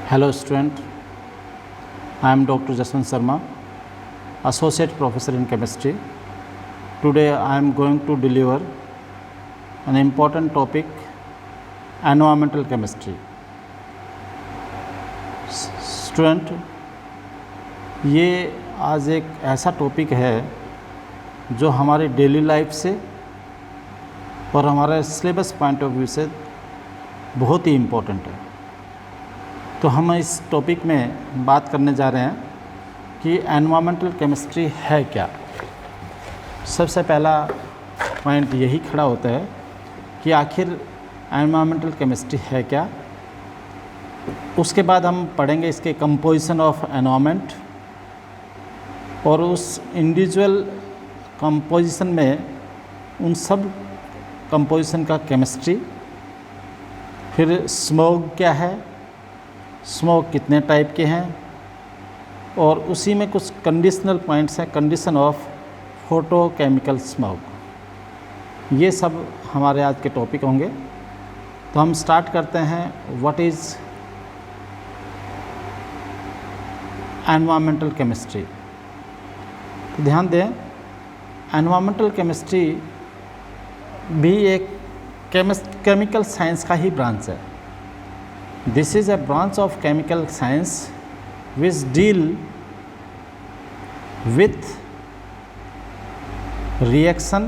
Hello student, I am Dr. Jaswant Sharma, Associate Professor in Chemistry. Today I am going to deliver an important topic, environmental chemistry. Student, ये आज एक ऐसा topic है जो हमारे daily life से और हमारे सिलेबस पॉइंट ऑफ व्यू से बहुत ही इम्पोर्टेंट है। तो हम इस टॉपिक में बात करने जा रहे हैं कि एनवायरमेंटल केमिस्ट्री है क्या। सबसे पहला पॉइंट यही खड़ा होता है कि आखिर एनवायरमेंटल केमिस्ट्री है क्या। उसके बाद हम पढ़ेंगे इसके कंपोजिशन ऑफ एनवायरनमेंट और उस इंडिविजुअल कंपोजिशन में उन सब कंपोजिशन का केमिस्ट्री। फिर स्मोक क्या है, स्मोक कितने टाइप के हैं, और उसी में कुछ कंडीशनल पॉइंट्स हैं, कंडीशन ऑफ फोटोकेमिकल स्मोक। ये सब हमारे आज के टॉपिक होंगे। तो हम स्टार्ट करते हैं, व्हाट इज़ एनवायरमेंटल केमिस्ट्री। तो ध्यान दें, एनवायरमेंटल केमिस्ट्री भी एक केमिकल साइंस का ही ब्रांच है। This is a branch of chemical science which deal with reaction,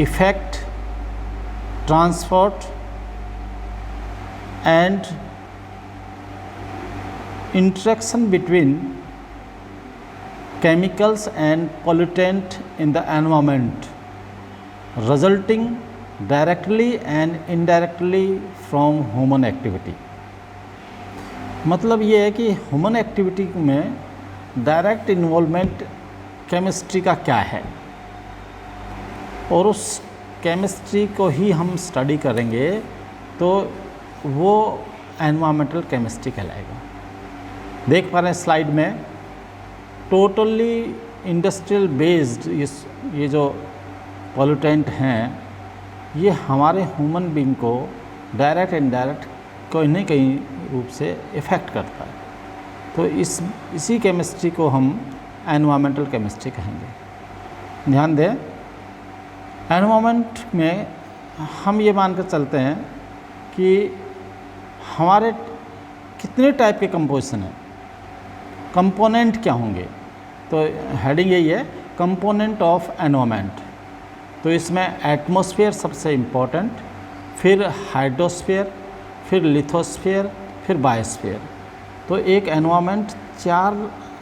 effect, transport and interaction between chemicals and pollutant in the environment, resulting directly and indirectly from human activity. मतलब ये है कि human activity में direct involvement chemistry का क्या है, और उस केमिस्ट्री को ही हम स्टडी करेंगे तो वो एनवायरमेंटल केमिस्ट्री कहलाएगा। देख पा रहे हैं स्लाइड में, टोटली इंडस्ट्रियल बेस्ड ये जो पॉल्यूटेंट हैं, ये हमारे ह्यूमन बीइंग को डायरेक्ट इनडायरेक्ट कहीं न कहीं रूप से इफ़ेक्ट करता है। तो इसी केमिस्ट्री को हम एनवायरमेंटल केमिस्ट्री कहेंगे। ध्यान दें, एनवायरमेंट में हम ये मान कर चलते हैं कि हमारे कितने टाइप के कंपोजिशन हैं, कंपोनेंट क्या होंगे। तो हेडिंग यही है, कंपोनेंट ऑफ एनवायरमेंट। तो इसमें एटमॉस्फेयर सबसे इम्पोर्टेंट, फिर हाइड्रोस्फीयर, फिर लिथोस्फीयर, फिर बायोस्फीयर। तो एक एनवायरनमेंट 4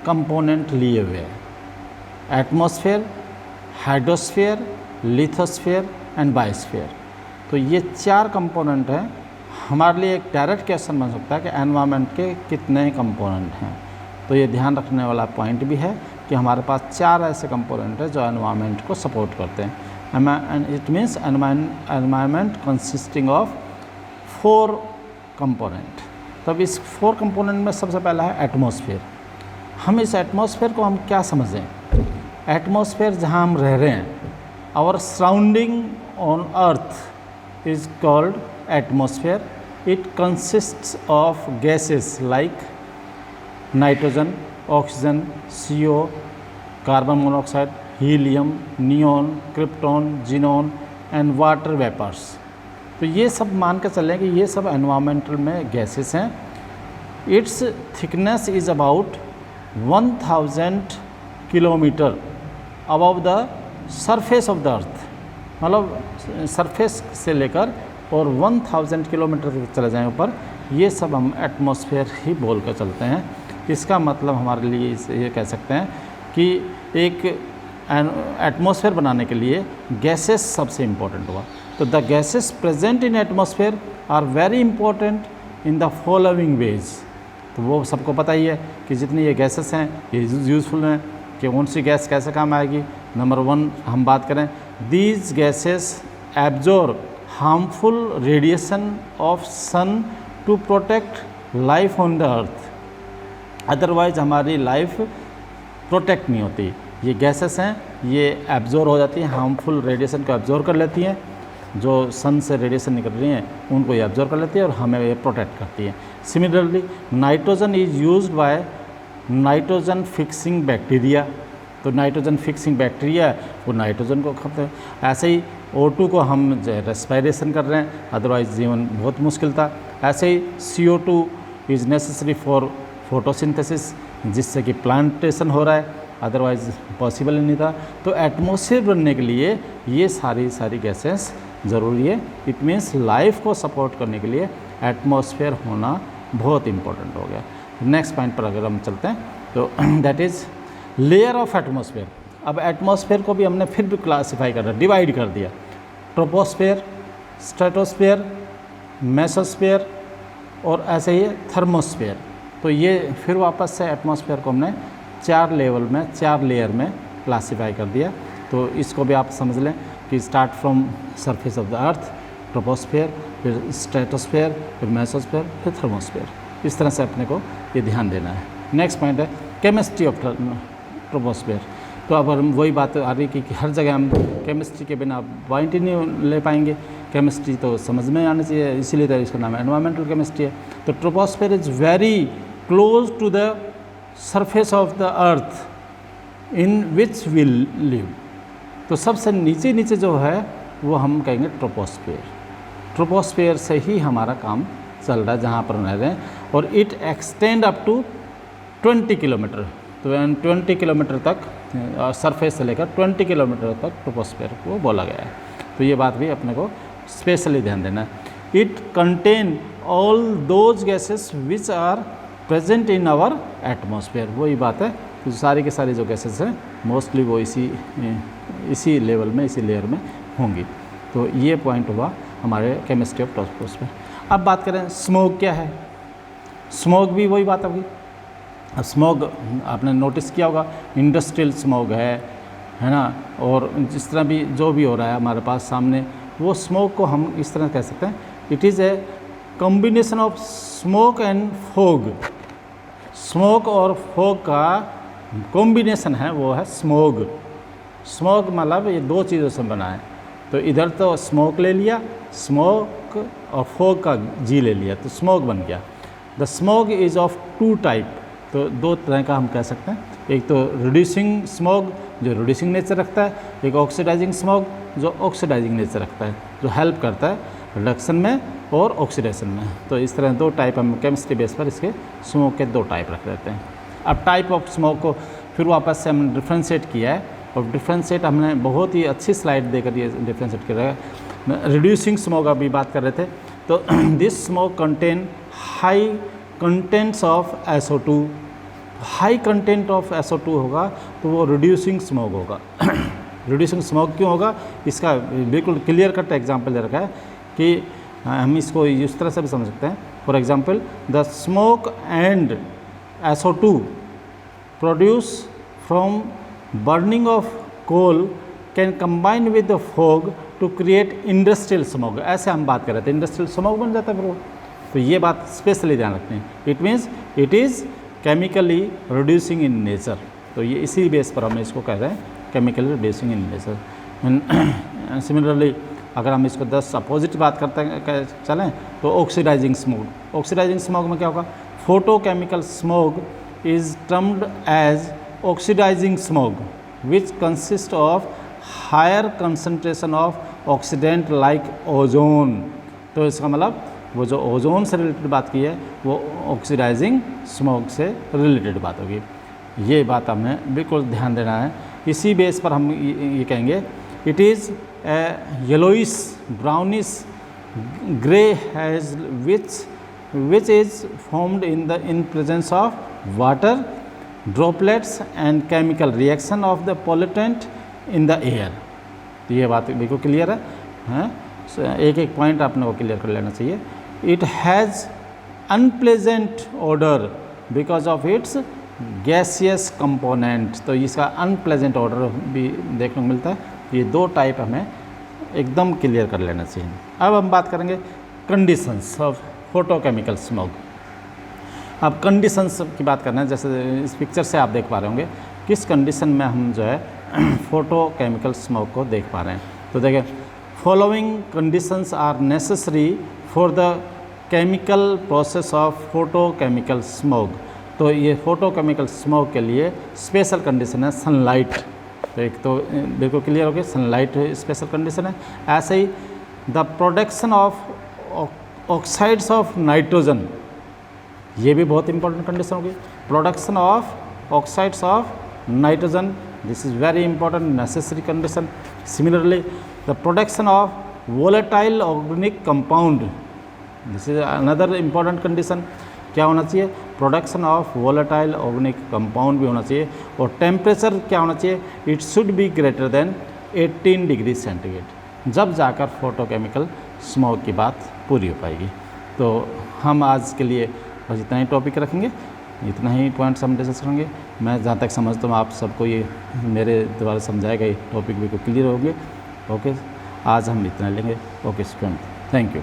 कंपोनेंट लिए हुए है, atmosphere, hydrosphere, lithosphere and biosphere. तो ये 4 कंपोनेंट हैं। हमारे लिए एक डायरेक्ट क्वेश्चन बन सकता है कि एनवायरनमेंट के कितने कंपोनेंट हैं। तो ये ध्यान रखने वाला पॉइंट भी है कि हमारे पास 4 ऐसे कंपोनेंट हैं जो एनवायरनमेंट को सपोर्ट करते हैं। It means environment consisting of 4 component। तब इस 4 कंपोनेंट में सबसे पहला है एटमॉस्फेयर। हम इस एटमॉस्फेयर को हम क्या समझें, एटमॉस्फेयर जहाँ हम रह रहे हैं, our surrounding on earth is called atmosphere. It consists of gases like nitrogen, oxygen, CO, carbon monoxide, helium, neon, krypton, xenon and water vapours. तो ये सब मान के चलें कि ये सब एनवायरमेंटल में गैसेस हैं। It's thickness is about 1000 kilometre above the surface of the अर्थ। मतलब सरफेस से लेकर और 1000 किलोमीटर तक चले जाएँ ऊपर, ये सब हम एटमॉस्फेयर ही बोल कर चलते हैं। इसका मतलब हमारे लिए ये कह सकते हैं कि एक एटमॉस्फेयर बनाने के लिए गैसेस सबसे इम्पोर्टेंट हुआ। तो the gases present in atmosphere are very important in the following ways. तो वो सबको पता ही है कि जितनी ये गैसेस हैं ये यूज़फुल हैं कि कौन सी गैस कैसे काम आएगी। नंबर 1 हम बात करें, these gases absorb harmful radiation of sun to protect life on the earth. Otherwise हमारी लाइफ प्रोटेक्ट नहीं होती। ये गैसेस हैं, ये एब्जॉर्ब हो जाती हैं, हार्मफुल रेडिएशन को एब्जॉर्ब कर लेती हैं जो सन से रेडिएशन निकल रही हैं उनको ये ऑब्जर्व कर लेती है और हमें ये प्रोटेक्ट करती है। Similarly nitrogen is used by nitrogen fixing bacteria, तो नाइट्रोजन फिक्सिंग बैक्टीरिया वो नाइट्रोजन को खाते हैं। ऐसे ही O2 को हम जो है रेस्पायरेशन कर रहे हैं, अदरवाइज जीवन बहुत मुश्किल था। ऐसे ही CO2 is necessary for photosynthesis, जिससे कि प्लांटेशन हो रहा है, अदरवाइज पॉसिबल नहीं था। तो एटमॉस्फेयर बनने के लिए ये सारी गैसेस ज़रूरी है। इट मीन्स लाइफ को सपोर्ट करने के लिए एटमॉस्फेयर होना बहुत इम्पोर्टेंट हो गया। नेक्स्ट पॉइंट पर अगर हम चलते हैं तो that is layer of atmosphere. अब एटमॉस्फेयर को भी हमने फिर भी क्लासिफाई कर दिया, डिवाइड कर दिया, ट्रोपोस्फेयर, स्ट्रेटोस्फेयर, मेसोस्फेयर और ऐसे ही थर्मोस्फेयर। तो ये फिर वापस से एटमॉस्फेयर को हमने 4 लेवल में 4 लेयर में क्लासिफाई कर दिया। तो इसको भी आप समझ लें कि start from surface of the earth, troposphere, फिर स्ट्रेटोस्फेयर, फिर मेसोस्फेयर, फिर थर्मोस्फेयर। इस तरह से अपने को ये ध्यान देना है। नेक्स्ट पॉइंट है केमिस्ट्री ऑफ ट्रोपोस्फेयर। तो अब हम वही बात आ रही कि हर जगह हम केमिस्ट्री के बिना पॉइंट ही नहीं ले पाएंगे। केमिस्ट्री तो समझ में आना चाहिए, इसीलिए तो इसका नाम एनवायरमेंटल केमिस्ट्री है। तो troposphere is very close to the surface of the earth in which we live. तो सबसे नीचे जो है वो हम कहेंगे ट्रोपोस्फेयर। ट्रोपोस्फेयर से ही हमारा काम चल रहा है जहाँ पर रह रहे हैं, और it extend up to 20 kilometre. तो 20 किलोमीटर तक सरफेस से लेकर 20 किलोमीटर तक ट्रोपोस्फेयर को बोला गया है। तो ये बात भी अपने को स्पेशली ध्यान देना है। It contain all those gases which are present in our atmosphere. वही बात है कि सारी के सारी जो गैसेस हैं मोस्टली वो इसी लेवल में, इसी लेयर में होंगी। तो ये पॉइंट हुआ हमारे केमिस्ट्री ऑफ ट्रोपोस्फेयर। अब बात करें स्मोक क्या है। स्मोक भी वही बात होगी। अब स्मोक आपने नोटिस किया होगा, इंडस्ट्रियल स्मोक है ना, और जिस तरह भी जो भी हो रहा है हमारे पास सामने, वो स्मोक को हम इस तरह कह सकते हैं, it is a combination of smoke and fog. Smoke और फोग का कॉम्बिनेशन है, वो है स्मोग। स्मोक मतलब ये 2 चीज़ों से बना है। तो इधर तो स्मोक ले लिया, स्मोक और फोग का जी ले लिया, तो स्मोक बन गया। The smoke is of 2 type. तो 2 तरह का हम कह सकते हैं। एक तो रिड्यूसिंग स्मोक जो रिड्यूसिंग नेचर रखता है, एक ऑक्सीडाइजिंग स्मोक जो ऑक्सीडाइजिंग नेचर रखता है, जो हेल्प करता है रिडक्शन में और ऑक्सीडेशन में। तो इस तरह 2 टाइप हम केमिस्ट्री बेस पर इसके स्मोक के 2 टाइप रख देते हैं। अब टाइप ऑफ स्मोक को फिर वापस से हमने डिफ्रेंशिएट किया है, और डिफ्रेंशिएट हमने बहुत ही अच्छी स्लाइड देकर ये डिफ्रेंशिएट किया है। रिड्यूसिंग स्मोक अभी बात कर रहे थे, तो this smoke contain high contents of SO2। High content of SO2 होगा तो वो रिड्यूसिंग स्मोक होगा। रिड्यूसिंग स्मोक क्यों होगा, इसका बिल्कुल क्लियर कट एग्जांपल दे रखा है कि हम इसको इस तरह से भी समझ सकते हैं। For example, the smoke and SO2 produce from burning of coal can combine with the fog to create industrial smoke. ऐसे हम बात कर रहे थे, इंडस्ट्रियल स्मोक बन जाता है फिर वो। तो ये बात स्पेशली ध्यान रखते हैं। It means it is chemically reducing in nature. तो ये इसी बेस पर हम इसको कह रहे हैं, chemically reducing in nature. Similarly अगर हम इसको 10 अपोजिट बात करते चलें तो ऑक्सीडाइजिंग स्मोक। ऑक्सीडाइजिंग स्मोक में क्या होगा, photochemical smoke is termed as oxidising smoke which consist of higher concentration of oxidant like ozone. तो इसका मतलब वो जो ओजोन से रिलेटेड बात की है वो ऑक्सीडाइजिंग स्मोक से रिलेटेड बात होगी। ये बात हमें बिल्कुल ध्यान देना है। इसी बेस पर हम ये कहेंगे, it is yellowish brownish grey has which is formed in presence of water droplets and chemical reaction of the pollutant in the air. तो ये बात बिल्कुल क्लियर है। एक एक पॉइंट आपने को क्लियर कर लेना चाहिए। It has unpleasant order because of its gaseous component. तो इसका अनप्लेजेंट ऑडर भी देखने को मिलता है। ये 2 टाइप हमें एकदम क्लियर कर लेना चाहिए। अब हम बात करेंगे कंडीशंस ऑफ फोटोकेमिकल स्मोक। अब कंडीशंस की बात करना है, जैसे इस पिक्चर से आप देख पा रहे होंगे किस कंडीशन में हम जो है फोटोकेमिकल स्मोक को देख पा रहे हैं। तो देखिए, following conditions are necessary for the chemical process of photochemical smoke. तो ये फोटोकेमिकल स्मोक के लिए स्पेशल कंडीशन है सनलाइट। तो एक तो बिल्कुल क्लियर हो गया, सनलाइट स्पेशल कंडीशन है। ऐसे ही the production of oxides of nitrogen, ये भी बहुत इंपॉर्टेंट कंडीशन होगी। Production of oxides of nitrogen, this is very important necessary condition. Similarly the production of volatile organic compound, this is another important condition. क्या होना चाहिए? Production of volatile organic compound भी होना चाहिए। और टेम्परेचर क्या होना चाहिए? It should be greater than 18 degree centigrade, जब जाकर फोटोकेमिकल स्मोक की बात पूरी हो पाएगी। तो हम आज के लिए बस इतना ही टॉपिक रखेंगे, इतना ही पॉइंट्स हम डिस्कस करेंगे। मैं जहाँ तक समझता हूँ आप सबको ये मेरे द्वारा समझाया गया टॉपिक बिल्कुल क्लियर हो गए। ओके, आज हम इतना लेंगे। Okay student, thank you.